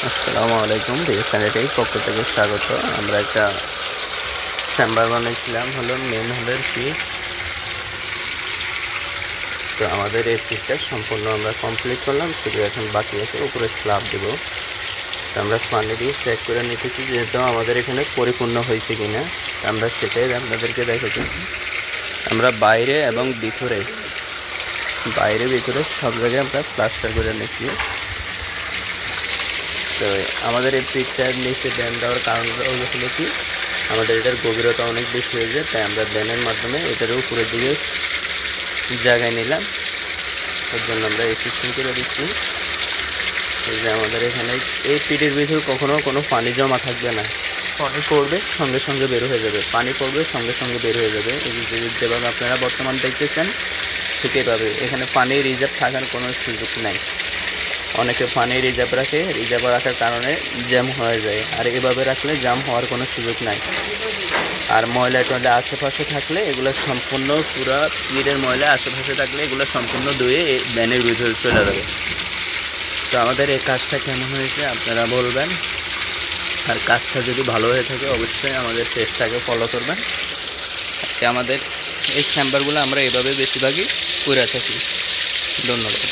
আসসালামু আলাইকুম, বিএসএনএটির পক্ষ থেকে স্বাগত। আমরা একটা চেম্বার বানিয়েছিলাম হলো মেন হলের পিচ। তো আমাদের এই পিচটা সম্পূর্ণ আমরা কমপ্লিট করলাম, শুধু এখন বাকি আছে উপরে স্ল্যাব দেব। তো আমরা পানি দিয়ে চেক করে নিতেছি যেহেতু আমাদের এখানে পরিপূর্ণ হয়েছে কিনা, আমরা সেটাই আপনাদেরকে দেখাচ্ছি। আমরা বাইরে এবং ভিতরে সব জায়গায় আমরা প্লাস্টার করে নিচ্ছি। তো আমাদের এই পিচটার নিচে ড্যাম দেওয়ার কারণ হলো কি, আমাদের এটার গভীরতা অনেক বেশি হয়ে যায়, তাই আমরা ড্যামের মাধ্যমে এটার উপরের দিকে জায়গায় নিলাম। এর জন্য আমরা এই সিস্টেম করে দিচ্ছি। এই যে আমাদের এখানে এই পিটের ভিতরে কখনো কোনো পানি জমা থাকবে না, পানি পড়বে সঙ্গে সঙ্গে বের হয়ে যাবে, পানি পড়বে সঙ্গে সঙ্গে বের হয়ে যাবে। এই যে যেভাবে আপনারা বর্তমান দেখতেছেন ঠিক এইভাবে, এখানে পানি রিজার্ভ থাকার কোনো সুযোগ নাই। অনেকে পানি রিজার্ভ রাখার কারণে জ্যাম হয়ে যায়, আর এভাবে রাখলে জ্যাম হওয়ার কোনো সুযোগ নাই। আর ময়লা টয়লা আশেপাশে থাকলে এগুলো সম্পূর্ণ পুরো পিটের ময়লা আশেপাশে থাকলে এগুলো সম্পূর্ণ ধুয়ে ব্যানের ভিতরে চলে যাবে। তো আমাদের এই কাজটা কেমন হয়েছে আপনারা বলবেন, আর কাজটা যদি ভালো হয়ে থাকে অবশ্যই আমাদের পেজটাকে ফলো করবেন। আমাদের এই চেম্বারগুলো আমরা এভাবে বেশিরভাগই করে থাকি। ধন্যবাদ।